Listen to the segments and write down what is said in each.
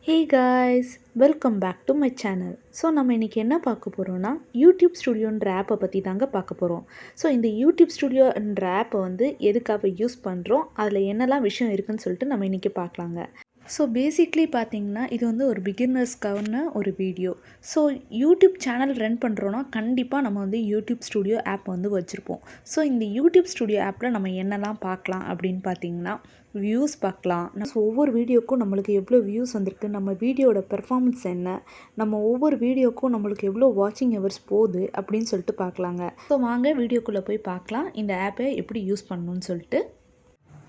Hey guys, welcome back to my channel. So நம்ம இன்றைக்கி என்ன பார்க்க போகிறோன்னா யூடியூப் ஸ்டுடியோன்ற ஆப்பை பற்றி தாங்க பார்க்க போகிறோம். ஸோ இந்த யூடியூப் ஸ்டுடியோன்ற ஆப்பை வந்து எதுக்காக யூஸ் பண்ணுறோம், அதில் என்னெல்லாம் விஷயம் இருக்குதுன்னு சொல்லிட்டு நம்ம இன்றைக்கி பார்க்கலாங்க. ஸோ பேசிக்லி பார்த்தீங்கன்னா இது வந்து ஒரு பிகினர்ஸ்க்கான ஒரு video. So YouTube channel run பண்ணுறோன்னா கண்டிப்பாக நம்ம வந்து யூடியூப் ஸ்டுடியோ ஆப் வந்து வச்சுருப்போம். ஸோ இந்த யூடியூப் ஸ்டுடியோ ஆப்பில் நம்ம என்னெல்லாம் பார்க்கலாம் அப்படின்னு பார்த்தீங்கன்னா, வியூஸ் பார்க்கலாம். ஸோ ஒவ்வொரு வீடியோக்கும் நம்மளுக்கு எவ்வளோ வியூஸ் வந்திருக்கு, நம்ம வீடியோட பெர்ஃபார்மன்ஸ் என்ன, நம்ம ஒவ்வொரு வீடியோக்கும் நம்மளுக்கு எவ்வளோ வாட்சிங் ஹவர்ஸ் போகுது அப்படின்னு சொல்லிட்டு பார்க்கலாங்க. ஸோ வாங்க வீடியோக்குள்ளே போய் பார்க்கலாம் இந்த ஆப்பை எப்படி யூஸ் பண்ணணும்னு சொல்லிட்டு.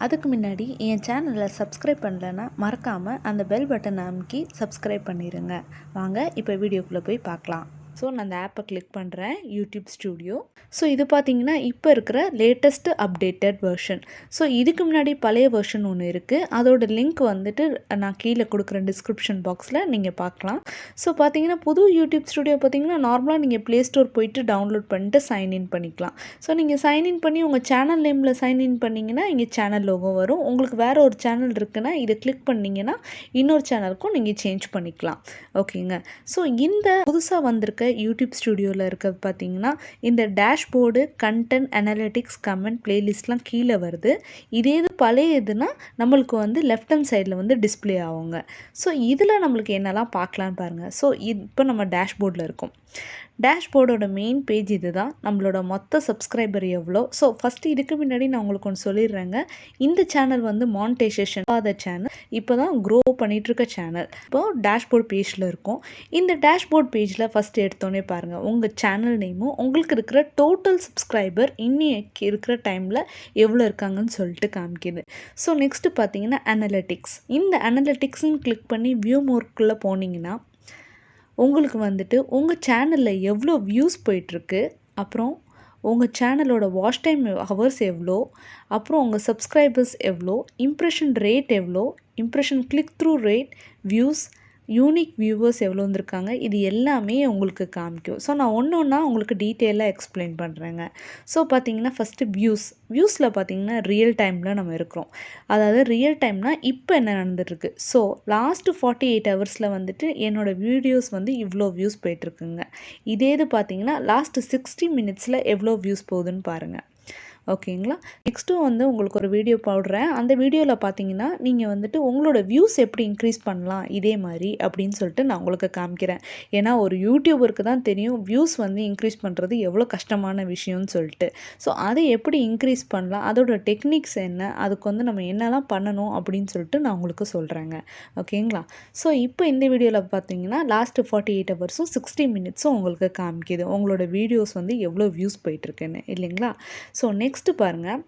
அதுக்கு முன்னாடி என் சேனலை சப்ஸ்கிரைப் பண்ணலைன்னா மறக்காமல் அந்த பெல் பட்டன் அமுக்கி சப்ஸ்கிரைப் பண்ணிடுங்க. வாங்க இப்போ வீடியோக்குள்ளே போய் பார்க்கலாம். ஸோ நான் அந்த ஆப்பை கிளிக் பண்ணுறேன், யூடியூப் ஸ்டுடியோ. ஸோ இது பார்த்தீங்கன்னா இப்போ இருக்கிற லேட்டஸ்ட்டு அப்டேட்டட் வெர்ஷன். ஸோ இதுக்கு முன்னாடி பழைய வெர்ஷன் ஒன்று இருக்குது, அதோட லிங்க் வந்துட்டு நான் கீழே கொடுக்குறேன் டிஸ்கிரிப்ஷன் பாக்ஸில், நீங்கள் பார்க்கலாம். ஸோ பார்த்தீங்கன்னா புது யூடியூப் ஸ்டுடியோ பார்த்தீங்கன்னா நார்மலாக நீங்கள் ப்ளே ஸ்டோர் போயிட்டு டவுன்லோட் பண்ணிட்டு சைன்இன் பண்ணிக்கலாம். ஸோ நீங்கள் சைன்இன் பண்ணி உங்கள் சேனல் நேமில் சைன்இன் பண்ணிங்கன்னா இங்கே சேனல் லோகோ வரும். உங்களுக்கு வேறு ஒரு சேனல் இருக்குன்னா இதை கிளிக் பண்ணிங்கன்னா இன்னொரு சேனலுக்கும் நீங்கள் சேஞ்ச் பண்ணிக்கலாம். ஓகேங்க. ஸோ இந்த புதுசாக வந்திருக்க யூடியூப் ஸ்டுடியோவில் இருக்கிறது பார்த்தீங்கன்னா இந்த டேஷ்போர்டு, கண்டென்ட், அனாலிட்டிக்ஸ், கமெண்ட், பிளேலிஸ்ட்லாம் கீழே வருது. இதே இது பழைய இதுனா நம்மளுக்கு வந்து லெஃப்ட் ஹேண்ட் சைடில் வந்து டிஸ்பிளே ஆகுங்க. ஸோ இதில் நம்மளுக்கு என்னெல்லாம் பார்க்கலான்னு பாருங்கள். ஸோ இப்போ நம்ம டேஷ்போர்டில் இருக்கோம். டேஷ்போர்டோட மெயின் பேஜ் இது தான். நம்மளோட மொத்த சப்ஸ்கிரைபர் எவ்வளோ. ஸோ ஃபஸ்ட்டு இதுக்கு முன்னாடி நான் உங்களுக்கு ஒன்று சொல்லிடுறேங்க. இந்த சேனல் வந்து மானிட்டைசேஷன் ஆகாத சேனல், இப்போ தான் க்ரோ பண்ணிகிட்ருக்க சேனல். இப்போது டேஷ்போர்ட் பேஜில் இருக்கும். இந்த டேஷ்போர்ட் பேஜில் ஃபஸ்ட்டு எடுத்தோன்னே பாருங்கள், உங்கள் சேனல் நேமும் உங்களுக்கு இருக்கிற டோட்டல் சப்ஸ்கிரைபர் இன்னைக்கு இருக்கிற டைமில் எவ்வளோ இருக்காங்கன்னு சொல்லிட்டு காமிக்கிது. ஸோ நெக்ஸ்ட்டு பார்த்தீங்கன்னா அனலிட்டிக்ஸ். இந்த அனலிட்டிக்ஸ்ன்னு கிளிக் பண்ணி வியூ மோர்க்குள்ளே போனீங்கன்னா உங்களுக்கு வந்துட்டு உங்கள் சேனலில் எவ்வளோ வியூஸ் போயிட்டுருக்கு, அப்புறம் உங்கள் சேனலோட வாட்ச் டைம் ஹவர்ஸ் எவ்வளோ, அப்புறம் உங்கள் சப்ஸ்கிரைபர்ஸ் எவ்வளோ, இம்ப்ரெஷன் ரேட் எவ்வளோ, impression click through rate, views, unique viewers எவ்வளோ வந்திருக்காங்க, இது எல்லாமே உங்களுக்கு காமிக்கும். ஸோ நான் ஒன்று ஒன்றா உங்களுக்கு டீட்டெயிலாக எக்ஸ்பிளைன் பண்ணுறேங்க. ஸோ பார்த்தீங்கன்னா ஃபஸ்ட்டு வியூஸில் பார்த்தீங்கன்னா ரியல் டைமில் நம்ம இருக்கிறோம். அதாவது ரியல் டைம்னால் இப்போ என்ன நடந்துட்டுருக்கு. ஸோ லாஸ்ட்டு 48 ஹவர்ஸில் வந்துட்டு என்னோடய வீடியோஸ் வந்து இவ்வளோ வியூஸ் போயிட்டுருக்குங்க. இதே இது பார்த்தீங்கன்னா லாஸ்ட்டு 60 மினிட்ஸில் எவ்வளோ வியூஸ் போகுதுன்னு பாருங்கள். ஓகேங்களா. நெக்ஸ்ட்டும் வந்து உங்களுக்கு ஒரு வீடியோ போடுறேன். அந்த வீடியோவில் பார்த்தீங்கன்னா நீங்கள் வந்துட்டு உங்களோட வியூஸ் எப்படி இன்க்ரீஸ் பண்ணலாம் இதே மாதிரி அப்படின்னு சொல்லிட்டு நான் உங்களுக்கு காமிக்கிறேன். ஏன்னா ஒரு யூடியூபருக்கு தான் தெரியும் வியூஸ் வந்து இன்க்ரீஸ் பண்ணுறது எவ்வளோ கஷ்டமான விஷயம்னு சொல்லிட்டு. ஸோ அதை எப்படி இன்க்ரீஸ் பண்ணலாம், அதோட டெக்னிக்ஸ் என்ன, அதுக்கு வந்து நம்ம என்னெல்லாம் பண்ணணும் அப்படின்னு சொல்லிட்டு நான் உங்களுக்கு சொல்கிறேங்க. ஓகேங்களா. ஸோ இப்போ இந்த வீடியோவில் பார்த்தீங்கன்னா லாஸ்ட்டு 48 ஹவர்ஸும் 60 மினிட்ஸும் உங்களுக்கு காமிக்கிது உங்களோட வீடியோஸ் வந்து எவ்வளோ வியூஸ் போயிட்டுருக்குன்னு, இல்லைங்களா. ஸோ நெக்ஸ்ட்டு பாருங்கள்,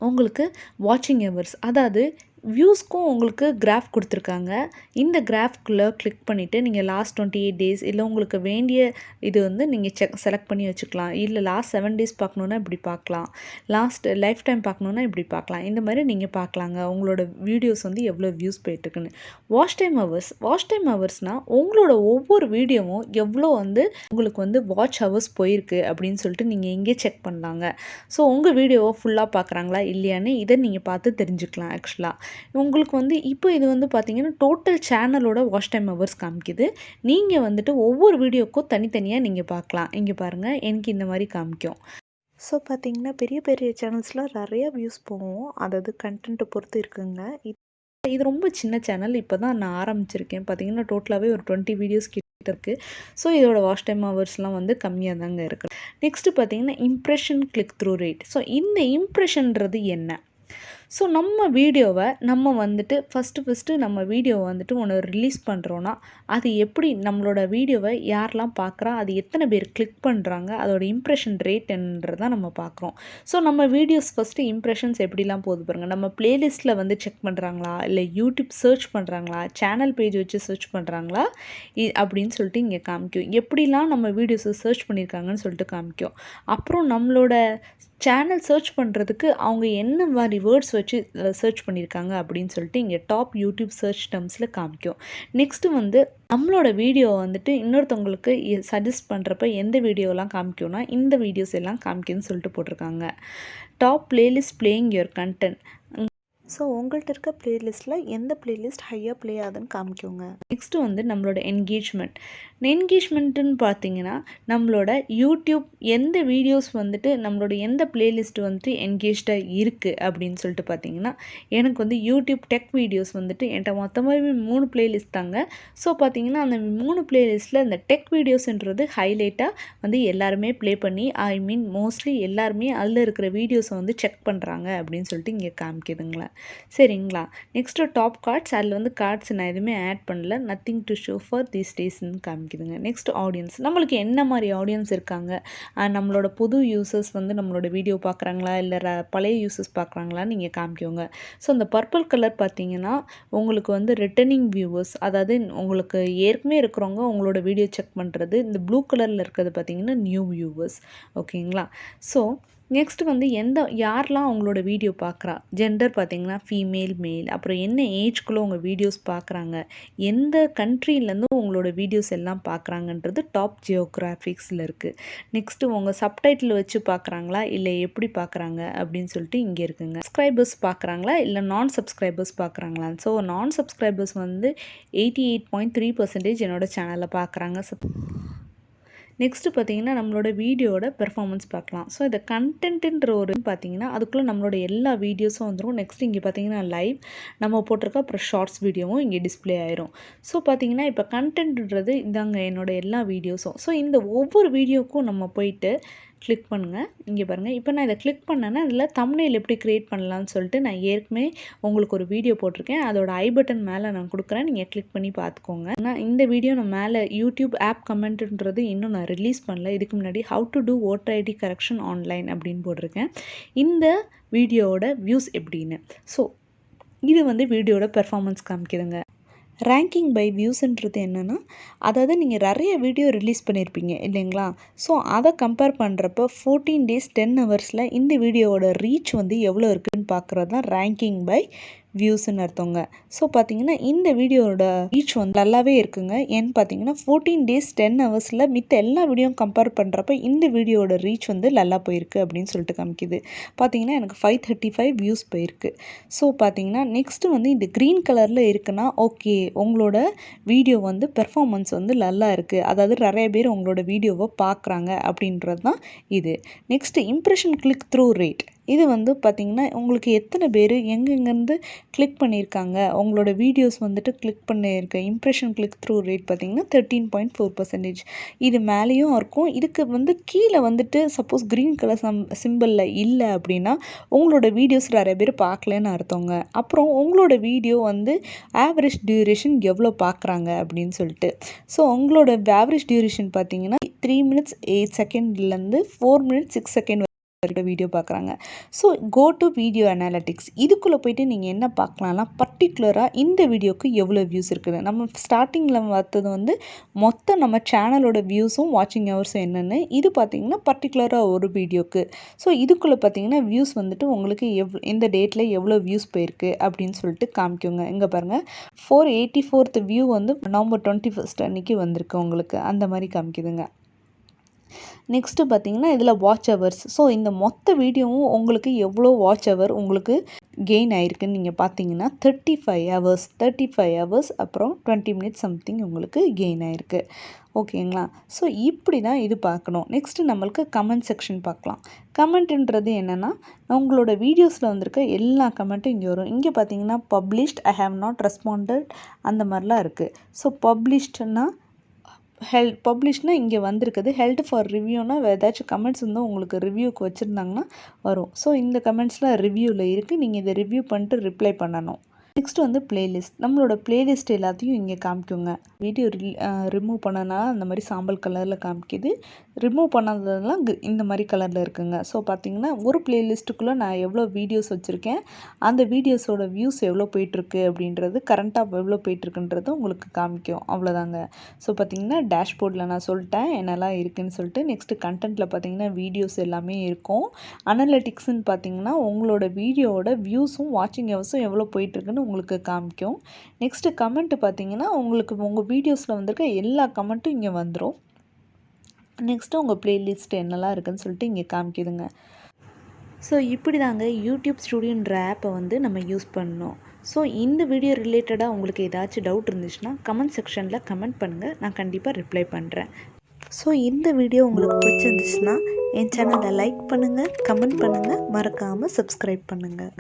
உங்களுக்கு வாட்சிங் ஹவர்ஸ், அதாவது வியூஸ்க்கும் உங்களுக்கு கிராஃப் கொடுத்துருக்காங்க. இந்த கிராஃப்குள்ளே கிளிக் பண்ணிவிட்டு நீங்கள் லாஸ்ட் 28 டேஸ் இல்லை உங்களுக்கு வேண்டிய இது வந்து நீங்கள் செலக்ட் பண்ணி வச்சுக்கலாம். இல்லை லாஸ்ட் 7 டேஸ் பார்க்கணுன்னா இப்படி பார்க்கலாம், லாஸ்ட் லைஃப் டைம் பார்க்கணுன்னா இப்படி பார்க்கலாம். இந்த மாதிரி நீங்கள் பார்க்கலாங்க உங்களோட வீடியோஸ் வந்து எவ்வளோ வியூஸ் போயிட்டுருக்குன்னு. வாட்ச் டைம் ஹவர்ஸ்னால் உங்களோட ஒவ்வொரு வீடியோவும் எவ்வளோ வந்து உங்களுக்கு வந்து வாட்ச் ஹவர்ஸ் போயிருக்கு அப்படின்னு சொல்லிட்டு நீங்கள் இங்கே செக் பண்ணலாங்க. ஸோ உங்கள் வீடியோவை ஃபுல்லாக பார்க்குறாங்களா இல்லையான்னு இதை நீங்கள் பார்த்து தெரிஞ்சுக்கலாம். ஆக்சுவலாக உங்களுக்கு வந்து இப்போ இது வந்து பார்த்தீங்கன்னா டோட்டல் சேனலோட வாட்ச் டைம் ஹவர்ஸ் காமிக்குது. நீங்கள் வந்துட்டு ஒவ்வொரு வீடியோக்கும் தனித்தனியாக நீங்கள் பார்க்கலாம். இங்கே பாருங்கள், எனக்கு இந்த மாதிரி காமிக்கும். ஸோ பார்த்தீங்கன்னா பெரிய பெரிய சேனல்ஸ்லாம் நிறையா வியூஸ் போகும், அதாவது கண்டென்ட்டை பொறுத்து இருக்குங்க. இது ரொம்ப சின்ன சேனல், இப்போ தான் நான் ஆரம்பிச்சிருக்கேன். பார்த்தீங்கன்னா டோட்டலாகவே ஒரு 20 வீடியோஸ் கிட்ட இருக்குது. ஸோ இதோட வாட்ச் டைம் ஹவர்ஸ்லாம் வந்து கம்மியாக தாங்க இருக்குது. நெக்ஸ்ட்டு பார்த்தீங்கன்னா impression click through rate. So இந்த இம்ப்ரெஷன்றது என்ன. ஸோ நம்ம வீடியோவை நம்ம வந்துட்டு ஃபஸ்ட்டு நம்ம வீடியோவை வந்துட்டு ஒன்று ரிலீஸ் பண்ணுறோன்னா அது எப்படி நம்மளோட வீடியோவை யாரெல்லாம் பார்க்குறா, அது எத்தனை பேர் கிளிக் பண்ணுறாங்க, அதோட இம்ப்ரெஷன் ரேட் என்னன்றதை நம்ம பார்க்குறோம். ஸோ நம்ம வீடியோஸ் ஃபஸ்ட்டு இம்ப்ரெஷன்ஸ் எப்படிலாம் போகுது பாருங்கள். நம்ம ப்ளேலிஸ்ட்டில் வந்து செக் பண்ணுறாங்களா, இல்லை யூடியூப் சர்ச் பண்ணுறாங்களா, சேனல் பேஜ் வச்சு சர்ச் பண்ணுறாங்களா அப்படின்னு சொல்லிட்டு இங்கே காமிக்கும். எப்படிலாம் நம்ம வீடியோஸை சர்ச் பண்ணியிருக்காங்கன்னு சொல்லிட்டு காமிக்கும். அப்புறம் நம்மளோட சேனல் சர்ச் பண்ணுறதுக்கு அவங்க என்ன மாதிரி வேர்ட்ஸ் வச்சு சர்ச் பண்ணியிருக்காங்க அப்படின்னு சொல்லிட்டு இங்கே டாப் யூடியூப் சர்ச் டெர்ம்ஸில் காமிக்கும். நெக்ஸ்ட்டு வந்து நம்மளோட வீடியோ வந்துட்டு இன்னொருத்தவங்களுக்கு சஜஸ்ட் பண்ணுறப்ப எந்த வீடியோலாம் காமிக்கும்னா இந்த வீடியோஸ் எல்லாம் காமிக்கும்னு சொல்லிட்டு போட்டிருக்காங்க. Top playlist playing your content. So உங்கள்கிட்ட இருக்க ப்ளேலிஸ்ட்டில் எந்த ப்ளேலிஸ்ட் ஹையாக ப்ளே ஆகுதுன்னு காமிக்கோங்க. நெக்ஸ்ட்டு வந்து நம்மளோட என்கேஜ்மெண்ட்டுன்னு பார்த்தீங்கன்னா நம்மளோட யூடியூப் எந்த வீடியோஸ் வந்துட்டு நம்மளோட எந்த ப்ளேலிஸ்ட் வந்துட்டு என்கேஜ்டாக இருக்குது அப்படின்னு சொல்லிட்டு பார்த்தீங்கன்னா, எனக்கு வந்து யூடியூப் டெக் வீடியோஸ் வந்துட்டு என்கிட்ட மொத்தமாகவே 3 ப்ளேலிஸ்ட் தாங்க. ஸோ பார்த்தீங்கன்னா அந்த 3 ப்ளேலிஸ்ட்டில் இந்த டெக் வீடியோஸ்ன்றது ஹைலைட்டாக வந்து எல்லாருமே ப்ளே பண்ணி மோஸ்ட்லி எல்லாருமே அதில் இருக்கிற வீடியோஸை வந்து செக் பண்ணுறாங்க அப்படின்னு சொல்லிட்டு இங்கே காமிக்குதுங்களா. சரிங்களா. நெக்ஸ்ட்டு டாப் கார்ட்ஸ், அதில் வந்து கார்ட்ஸ் நான் எதுவுமே ஆட் பண்ணல. Nothing to show for these டேஸ்ன்னு காமிக்குதுங்க. நெக்ஸ்ட் ஆடியன்ஸ், நம்மளுக்கு என்ன மாதிரி ஆடியன்ஸ் இருக்காங்க, நம்மளோட புது யூசர்ஸ் வந்து நம்மளோட வீடியோ பார்க்குறாங்களா இல்லை பழைய யூசர்ஸ் பார்க்குறாங்களான்னு நீங்கள் காமிக்கோங்க. ஸோ அந்த பர்பிள் கலர் பார்த்தீங்கன்னா உங்களுக்கு வந்து ரிட்டர்னிங் வியூவர்ஸ், அதாவது உங்களுக்கு ஏற்கனவே இருக்கிறவங்க உங்களோட வீடியோ செக் பண்ணுறது. இந்த ப்ளூ கலரில் இருக்கிறது பார்த்தீங்கன்னா நியூ வியூவர்ஸ். ஓகேங்களா. ஸோ நெக்ஸ்ட் வந்து யாரெலாம் உங்களோட வீடியோ பார்க்குறா, ஜெண்டர் பார்த்தீங்கன்னா ஃபீமேல், மேல், அப்புறம் என்ன ஏஜ்குள்ளே உங்கள் வீடியோஸ் பார்க்குறாங்க, எந்த கண்ட்ரிலேருந்து உங்களோட வீடியோஸ் எல்லாம் பார்க்குறாங்கன்றது டாப் ஜியோகிராஃபிக்ஸில் இருக்குது. நெக்ஸ்ட்டு உங்கள் சப்டைட்டில் வச்சு பார்க்குறாங்களா இல்லை எப்படி பார்க்குறாங்க அப்படின்னு சொல்லிட்டு இங்கே இருக்குங்க. சப்ஸ்கிரைபர்ஸ் பார்க்குறாங்களா இல்லை நான் சப்ஸ்கிரைபர்ஸ் பார்க்குறாங்களா. ஸோ நான் சப்ஸ்கிரைபர்ஸ் வந்து 88.3% என்னோடய சேனலில் பார்க்குறாங்க. நெக்ஸ்ட்டு பார்த்தீங்கன்னா நம்மளோட வீடியோட பெர்ஃபார்மன்ஸ் பார்க்கலாம். ஸோ இந்த கண்டென்ட்டுன்ற ஒரு பார்த்தீங்கன்னா அதுக்குள்ளே நம்மளோட எல்லா வீடியோஸும் வந்துடும். நெக்ஸ்ட் இங்கே பார்த்தீங்கன்னா லைவ் நம்ம போட்டிருக்க அப்புறம் ஷார்ட்ஸ் வீடியோவும் இங்கே டிஸ்பிளே ஆயிரும். ஸோ பார்த்தீங்கன்னா இப்போ கண்டென்ட்ன்றது இதாங்க என்னோட எல்லா வீடியோஸும். ஸோ இந்த ஒவ்வொரு வீடியோக்கும் நம்ம போயிட்டு கிளிக் பண்ணுங்கள். இங்கே பாருங்கள், இப்போ நான் இதை கிளிக் பண்ணேன்னா அதில் தம்ப்நெயில் எப்படி க்ரியேட் பண்ணலான்னு சொல்லிட்டு நான் ஏற்கனவே உங்களுக்கு ஒரு வீடியோ போட்டிருக்கேன். அதோட ஐ பட்டன் மேலே நான் கொடுக்குறேன், நீங்கள் கிளிக் பண்ணி பார்த்துக்கோங்க. நான் இந்த வீடியோ நான் மேலே யூடியூப் ஆப் கமெண்ட்ன்றது இன்னும் நான் ரிலீஸ் பண்ணல. இதுக்கு முன்னாடி how to do voter ID correction online அப்படின்னு போட்டிருக்கேன். இந்த வீடியோவோட வியூஸ் எப்படின்னு. ஸோ இது வந்து வீடியோட பெர்ஃபார்மன்ஸ் காமிக்குதுங்க. ரேங்கிங் பை வியூஸ்ன்றது என்னென்னா, அதாவது நீங்கள் நிறைய வீடியோ ரிலீஸ் பண்ணியிருப்பீங்க இல்லைங்களா. ஸோ அதை கம்பேர் பண்ணுறப்போ 14 days 10 ஹவர்ஸில் இந்த வீடியோவோட ரீச் வந்து எவ்வளோ இருக்குதுன்னு பார்க்குறது தான் ரேங்கிங் பை வியூஸ்ன்னு அர்த்தங்க. ஸோ பார்த்தீங்கன்னா இந்த வீடியோவோட ரீச் வந்து நல்லாவே இருக்குங்க. ஏன்னு பார்த்தீங்கன்னா 14 days 10 ஹவர்ஸில் மித்த எல்லா வீடியோவும் கம்பேர் பண்ணுறப்ப இந்த வீடியோவோட ரீச் வந்து நல்லா போயிருக்கு அப்படின்னு சொல்லிட்டு காமிக்குது. பார்த்தீங்கன்னா எனக்கு 535 வியூஸ் போயிருக்கு. ஸோ பார்த்தீங்கன்னா நெக்ஸ்ட்டு வந்து இந்த க்ரீன் கலரில் இருக்குன்னா ஓகே உங்களோட வீடியோ வந்து பெர்ஃபார்மன்ஸ் வந்து நல்லா இருக்குது, அதாவது நிறைய பேர் உங்களோட வீடியோவை பார்க்குறாங்க அப்படின்றது தான் இது. Next impression click through rate, இது வந்து பார்த்திங்கன்னா உங்களுக்கு எத்தனை பேர் எங்கெங்கேருந்து கிளிக் பண்ணியிருக்காங்க, உங்களோட வீடியோஸ் வந்துட்டு கிளிக் பண்ணியிருக்க இம்ப்ரெஷன் கிளிக் த்ரூ ரேட் பார்த்திங்கன்னா 13.4%. இது மேலேயும் இருக்கும். இதுக்கு வந்து கீழே வந்துட்டு சப்போஸ் க்ரீன் கலர் சிம்பிளில் இல்லை அப்படின்னா உங்களோட வீடியோஸ் நிறைய பேர் பார்க்கலன்னு அர்த்தங்க. அப்புறம் உங்களோட வீடியோ வந்து ஆவரேஜ் டியூரேஷன் எவ்வளோ பார்க்குறாங்க அப்படின்னு சொல்லிட்டு. ஸோ உங்களோட ஆவரேஜ் டியூரேஷன் பார்த்திங்கன்னா 3 minutes 8 செகண்ட்லேருந்து 4 minutes 6 செகண்ட் வீடியோ பார்க்குறாங்க. So go to video analytics, இதுக்குள்ளே போயிட்டு நீங்கள் என்ன பார்க்கலாம்னா பர்டிகுலராக இந்த வீடியோக்கு எவ்வளோ வியூஸ் இருக்குது. நம்ம ஸ்டார்டிங்கில் பார்த்தது வந்து மொத்தம் நம்ம சேனலோட வியூஸும் வாட்சிங் ஹவர்ஸும் என்னென்னு, இது பார்த்திங்கன்னா பர்டிகுலராக ஒரு வீடியோக்கு. ஸோ இதுக்குள்ளே பார்த்திங்கன்னா வியூஸ் வந்துட்டு உங்களுக்கு இந்த டேட்டில் எவ்வளோ வியூஸ் போயிருக்கு அப்படின்னு சொல்லிட்டு காமிக்குங்க. இங்கே பாருங்கள் 484th வியூ வந்து November 21 அன்றைக்கி வந்திருக்கு உங்களுக்கு, அந்த மாதிரி காமிக்குதுங்க. நெக்ஸ்ட்டு பார்த்தீங்கன்னா இதில் வாட்ச் ஹவர்ஸ். ஸோ இந்த மொத்த வீடியோவும் உங்களுக்கு எவ்வளோ வாட்ச் ஹவர் உங்களுக்கு கெயின் ஆகிருக்குன்னு நீங்கள் பார்த்தீங்கன்னா 35 ஹவர்ஸ் அப்புறம் 20 minutes சம்திங் உங்களுக்கு கெயின் ஆகிருக்கு. ஓகேங்களா. ஸோ இப்படி தான் இது பார்க்கணும். நெக்ஸ்ட்டு நம்மளுக்கு கமெண்ட் செக்ஷன் பார்க்கலாம். கமெண்ட்டுன்றது என்னென்னா உங்களோட வீடியோஸில் வந்திருக்க எல்லா கமெண்ட்டும் இங்கே வரும். இங்கே பார்த்தீங்கன்னா published, I have not responded, அந்த மாதிரிலாம் இருக்குது. ஸோ பப்ளிஷ்டுன்னா பப்ளிஷ்னால் இங்கே வந்திருக்குது. ஹெல்ட் ஃபார் ரிவ்யூனால் ஏதாச்சும் கமெண்ட்ஸ் வந்து உங்களுக்கு ரிவ்யூக்கு வச்சுருந்தாங்கன்னா வரும். ஸோ இந்த கமெண்ட்ஸ்லாம் ரிவ்யூவில் இருக்குது, நீங்கள் இதை ரிவ்யூ பண்ணிட்டு ரிப்ளை பண்ணணும். நெக்ஸ்ட் வந்து பிளேலிஸ்ட், நம்மளோட பிளேலிஸ்ட் எல்லாத்தையும் இங்கே காமிக்குங்க. வீடியோ ரிமூவ் பண்ணனா அந்த மாதிரி சாம்பல் கலரில் காமிக்குது, ரிமூவ் பண்ணாததெல்லாம் இந்த மாதிரி கலரில் இருக்குங்க. ஸோ பார்த்தீங்கன்னா ஒரு பிளேலிஸ்ட்டுக்குள்ளே நான் எவ்வளோ வீடியோஸ் வச்சுருக்கேன், அந்த வீடியோஸோட வியூஸ் எவ்வளோ போயிட்டுருக்கு அப்படின்றது, கரண்ட்டாக எவ்வளோ போயிட்டுருக்குன்றது உங்களுக்கு காமிக்கும். அவ்வளோதாங்க. ஸோ பார்த்தீங்கன்னா டேஷ்போர்டில் நான் சொல்லிட்டேன் என்னெல்லாம் இருக்குதுன்னு சொல்லிட்டு. நெக்ஸ்ட்டு கண்டென்ட்டில் பார்த்தீங்கன்னா வீடியோஸ் எல்லாமே இருக்கும். அனலிட்டிக்ஸ்ன்னு பார்த்தீங்கன்னா உங்களோட வீடியோவோட வியூஸும் வாட்சிங் ஹவர்ஸும் எவ்வளோ போயிட்டுருக்குன்னு உங்களுக்கு காமிக்கும். நெக்ஸ்ட்டு கமெண்ட்டு பார்த்தீங்கன்னா உங்களுக்கு உங்கள் வீடியோஸில் வந்திருக்க எல்லா கமெண்ட்டும் இங்கே வந்துடும். நெக்ஸ்ட்டு உங்கள் ப்ளேலிஸ்ட் என்னெல்லாம் இருக்குதுன்னு சொல்லிட்டு இங்கே காமிக்குதுங்க. ஸோ இப்படி தாங்க யூடியூப் ஸ்டுடியோன்ற ஆப்பை வந்து நம்ம யூஸ் பண்ணோம். ஸோ இந்த வீடியோ ரிலேட்டடாக உங்களுக்கு ஏதாச்சும் டவுட் இருந்துச்சுன்னா கமெண்ட் செக்ஷனில் கமெண்ட் பண்ணுங்கள், நான் கண்டிப்பாக ரிப்ளை பண்ணுறேன். ஸோ இந்த வீடியோ உங்களுக்கு பிடிச்சிருந்துச்சுன்னா என் சேனலை லைக் பண்ணுங்கள், கமெண்ட் பண்ணுங்கள், மறக்காமல் சப்ஸ்கிரைப் பண்ணுங்கள்.